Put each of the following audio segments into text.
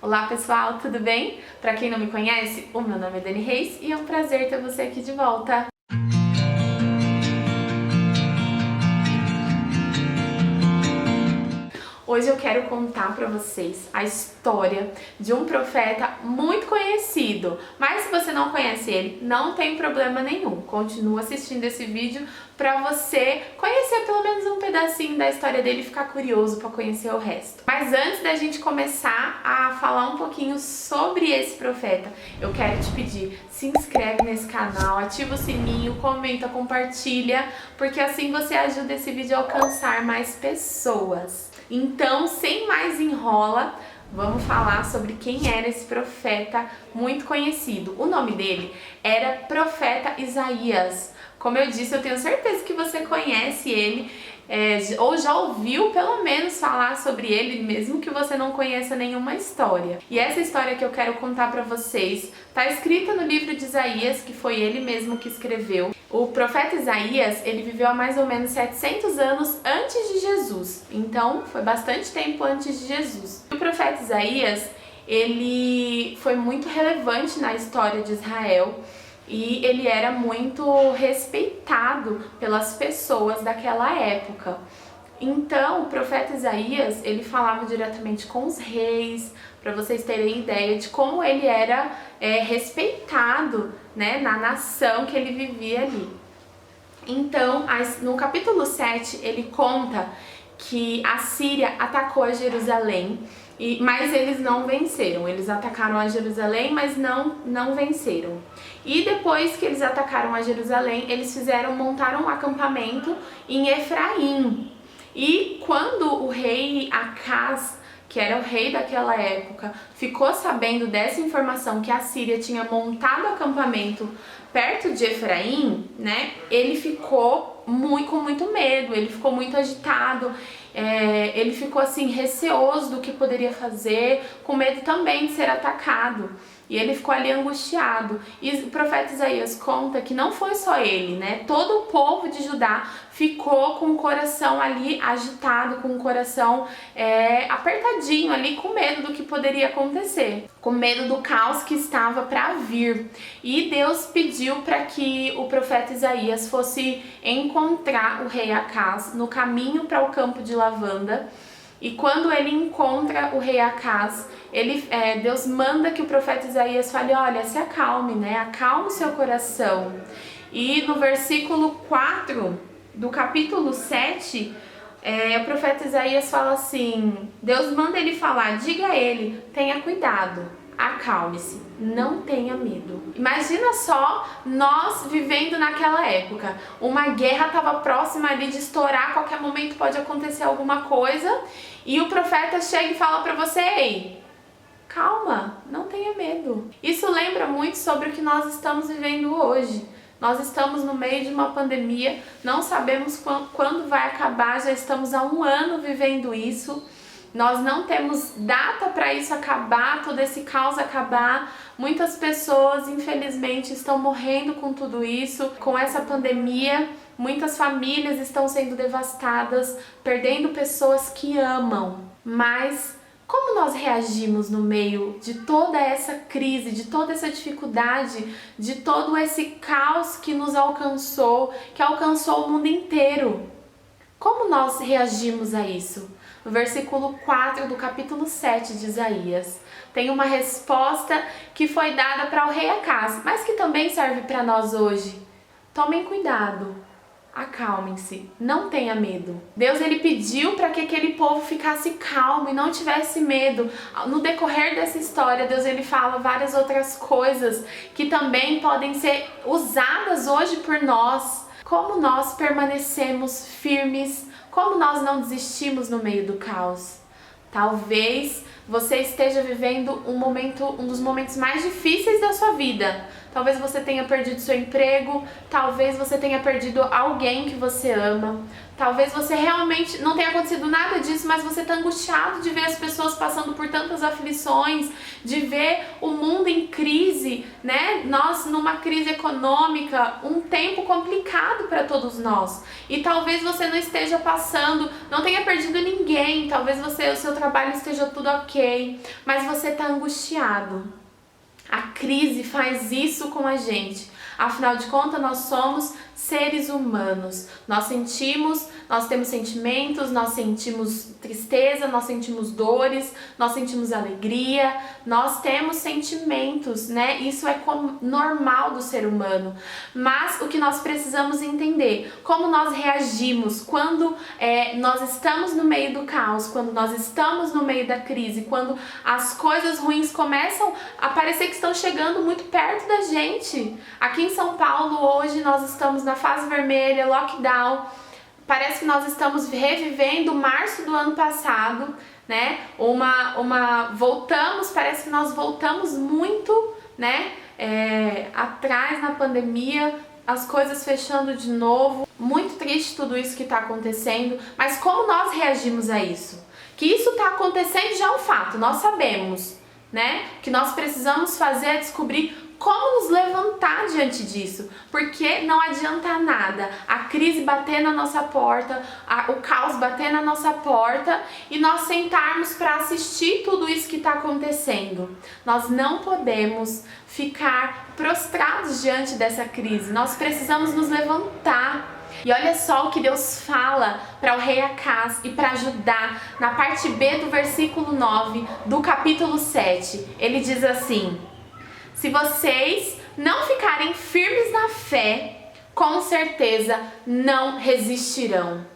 Olá pessoal, tudo bem? Para quem não me conhece, o meu nome é Dani Reis e é um prazer ter você aqui de volta. Hoje eu quero contar para vocês a história de um profeta muito conhecido, mas se você não conhece ele, não tem problema nenhum. Continua assistindo esse vídeo para você conhecer pelo menos um pedacinho da história dele e ficar curioso para conhecer o resto. Mas antes da gente começar a falar um pouquinho sobre esse profeta, eu quero te pedir, se inscreve nesse canal, ativa o sininho, comenta, compartilha, porque assim você ajuda esse vídeo a alcançar mais pessoas. Então, sem mais enrola, vamos falar sobre quem era esse profeta muito conhecido. O nome dele era Profeta Isaías. Como eu disse, eu tenho certeza que você conhece ele, ou já ouviu pelo menos falar sobre ele, mesmo que você não conheça nenhuma história. E essa história que eu quero contar para vocês está escrita no livro de Isaías, que foi ele mesmo que escreveu. O profeta Isaías, ele viveu há mais ou menos 700 anos antes de Jesus, então foi bastante tempo antes de Jesus. O profeta Isaías, ele foi muito relevante na história de Israel e ele era muito respeitado pelas pessoas daquela época. Então, o profeta Isaías, ele falava diretamente com os reis, para vocês terem ideia de como ele era respeitado, né, na nação que ele vivia ali. Então, no capítulo 7, ele conta que a Síria atacou a Jerusalém, mas eles não venceram. Eles atacaram a Jerusalém, mas não venceram. E depois que eles atacaram a Jerusalém, eles montaram um acampamento em Efraim. E quando o rei Acaz, que era o rei daquela época, ficou sabendo dessa informação que a Síria tinha montado acampamento perto de Efraim, né, ele ficou com muito medo, ele ficou muito agitado, ele ficou assim receoso do que poderia fazer, com medo também de ser atacado. E ele ficou ali angustiado. E o profeta Isaías conta que não foi só ele, né? Todo o povo de Judá ficou com o coração ali agitado, com o coração apertadinho ali, com medo do que poderia acontecer, com medo do caos que estava para vir. E Deus pediu para que o profeta Isaías fosse encontrar o rei Acaz no caminho para o campo de lavanda. E quando ele encontra o rei Acaz, Deus manda que o profeta Isaías fale: olha, se acalme, né? Acalme o seu coração. E no versículo 4 do capítulo 7, o profeta Isaías fala assim, Deus manda ele falar: diga a ele, tenha cuidado, acalme-se, não tenha medo. Imagina só nós vivendo naquela época. Uma guerra estava próxima ali de estourar, a qualquer momento pode acontecer alguma coisa. E o profeta chega e fala para você: ei, calma, não tenha medo. Isso lembra muito sobre o que nós estamos vivendo hoje. Nós estamos no meio de uma pandemia, não sabemos quando vai acabar, já estamos há 1 ano vivendo isso. Nós não temos data para isso acabar, todo esse caos acabar. Muitas pessoas, infelizmente, estão morrendo com tudo isso, com essa pandemia. Muitas famílias estão sendo devastadas, perdendo pessoas que amam. Mas como nós reagimos no meio de toda essa crise, de toda essa dificuldade, de todo esse caos que nos alcançou, que alcançou o mundo inteiro? Como nós reagimos a isso? No versículo 4 do capítulo 7 de Isaías, tem uma resposta que foi dada para o rei Acaz, mas que também serve para nós hoje. Tomem cuidado, acalmem-se, não tenha medo. Deus, ele pediu para que aquele povo ficasse calmo e não tivesse medo. No decorrer dessa história, Deus, ele fala várias outras coisas que também podem ser usadas hoje por nós. Como nós permanecemos firmes, como nós não desistimos no meio do caos. Talvez você esteja vivendo um dos momentos mais difíceis da sua vida. Talvez você tenha perdido seu emprego, talvez você tenha perdido alguém que você ama, Talvez você realmente não tenha acontecido nada disso, mas você está angustiado de ver as pessoas passando por tantas aflições, de ver o mundo em crise, né? Nós numa crise econômica, um tempo complicado para todos nós. E talvez você não esteja passando, não tenha perdido ninguém, talvez o seu trabalho esteja tudo ok, mas você está angustiado. A crise faz isso com a gente. Afinal de contas, nós somos seres humanos. Nós temos sentimentos, nós sentimos tristeza, nós sentimos dores, nós sentimos alegria, nós temos sentimentos, né? Isso é normal do ser humano. Mas o que nós precisamos entender, como nós reagimos quando nós estamos no meio do caos, quando nós estamos no meio da crise, quando as coisas ruins começam a parecer que estão chegando muito perto da gente. Aqui em São Paulo, hoje, nós estamos na fase vermelha, lockdown. Parece que nós estamos revivendo março do ano passado, né? Parece que nós voltamos muito, né? Atrás na pandemia, as coisas fechando de novo. Muito triste tudo isso que está acontecendo, mas como nós reagimos a isso? Que isso está acontecendo já é um fato, nós sabemos, né? O que nós precisamos fazer é descobrir como nos levantar diante disso, porque não adianta nada a crise bater na nossa porta, o caos bater na nossa porta e nós sentarmos para assistir tudo isso que está acontecendo. Nós não podemos ficar prostrados diante dessa crise, nós precisamos nos levantar. E olha só o que Deus fala para o rei Acaz e para Judá na parte B do versículo 9 do capítulo 7. Ele diz assim: se vocês não ficarem firmes na fé, com certeza não resistirão.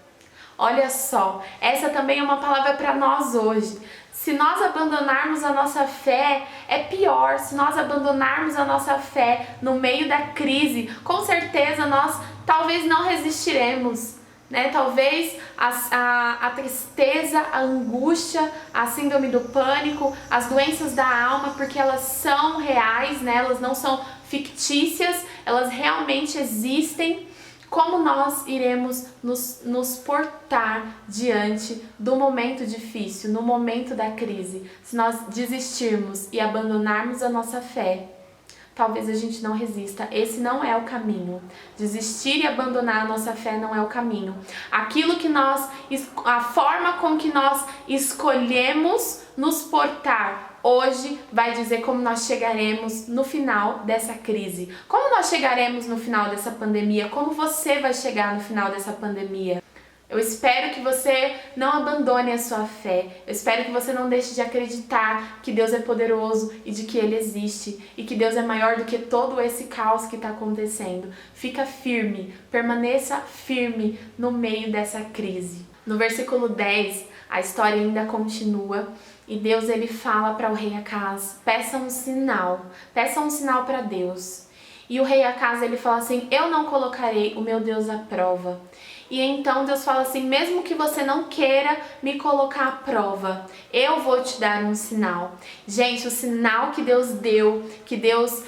Olha só, essa também é uma palavra para nós hoje. Se nós abandonarmos a nossa fé, é pior. Se nós abandonarmos a nossa fé no meio da crise, com certeza nós talvez não resistiremos, né? Talvez a tristeza, a angústia, a síndrome do pânico, as doenças da alma, porque elas são reais, né? Elas não são fictícias, elas realmente existem. Como nós iremos nos portar diante do momento difícil, no momento da crise? Se nós desistirmos e abandonarmos a nossa fé, talvez a gente não resista. Esse não é o caminho. Desistir e abandonar a nossa fé não é o caminho. A forma com que nós escolhemos nos portar hoje vai dizer como nós chegaremos no final dessa crise. Como nós chegaremos no final dessa pandemia? Como você vai chegar no final dessa pandemia? Eu espero que você não abandone a sua fé. Eu espero que você não deixe de acreditar que Deus é poderoso e de que Ele existe e que Deus é maior do que todo esse caos que está acontecendo. Fica firme, permaneça firme no meio dessa crise. No versículo 10, a história ainda continua e Deus ele fala para o rei Acaz: peça um sinal para Deus. E o rei Acaz ele fala assim: eu não colocarei o meu Deus à prova. E então Deus fala assim: mesmo que você não queira me colocar à prova, eu vou te dar um sinal. Gente, o sinal que Deus deu, que Deus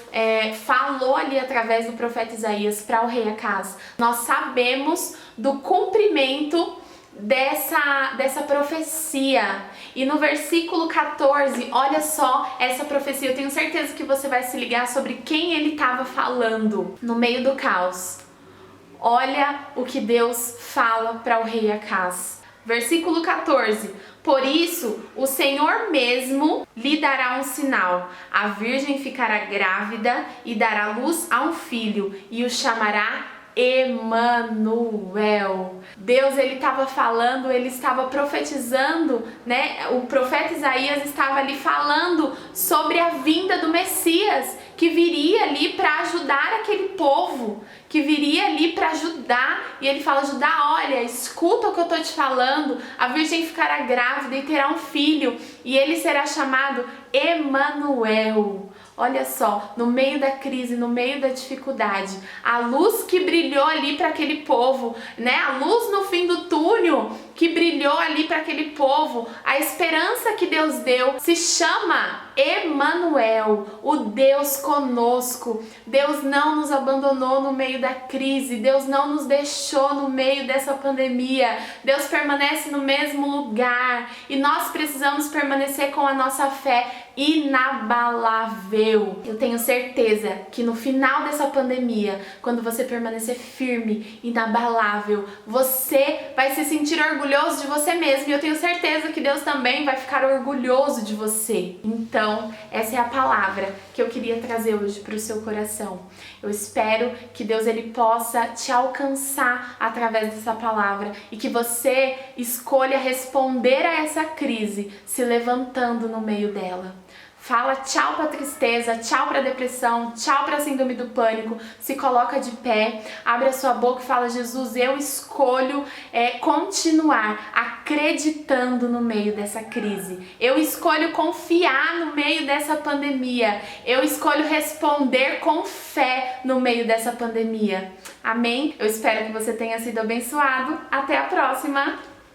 falou ali através do profeta Isaías para o rei Acaz, nós sabemos do cumprimento dessa profecia. E no versículo 14, olha só essa profecia. Eu tenho certeza que você vai se ligar sobre quem ele estava falando no meio do caos. Olha o que Deus fala para o rei Acaz. Versículo 14. Por isso, o Senhor mesmo lhe dará um sinal. A virgem ficará grávida e dará luz a um filho e o chamará Emanuel. Deus ele estava falando, ele estava profetizando, né? O profeta Isaías estava ali falando sobre a vinda do Messias, que viria ali para ajudar aquele povo, que viria ali para ajudar. E ele fala: Judá, olha, escuta o que eu estou te falando, a virgem ficará grávida e terá um filho e ele será chamado Emanuel. Olha só, no meio da crise, no meio da dificuldade, a luz que brilhou ali para aquele povo, né? A luz no fim do túnel que brilhou ali para aquele povo, a esperança que Deus deu, se chama Emanuel, o Deus conosco. Deus não nos abandonou no meio da crise, Deus não nos deixou no meio dessa pandemia, Deus permanece no mesmo lugar e nós precisamos permanecer com a nossa fé inabalável. Eu tenho certeza que no final dessa pandemia, quando você permanecer firme, inabalável, você vai se sentir orgulhoso de você mesmo e eu tenho certeza que Deus também vai ficar orgulhoso de você. Então, essa é a palavra que eu queria trazer hoje para o seu coração. Eu espero que Deus ele possa te alcançar através dessa palavra e que você escolha responder a essa crise se levantando no meio dela. Fala tchau para a tristeza, tchau para a depressão, tchau para a síndrome do pânico, se coloca de pé, abre a sua boca e fala: Jesus, eu escolho continuar acreditando no meio dessa crise, eu escolho confiar no meio dessa pandemia, eu escolho responder com fé no meio dessa pandemia. Amém? Eu espero que você tenha sido abençoado. Até a próxima!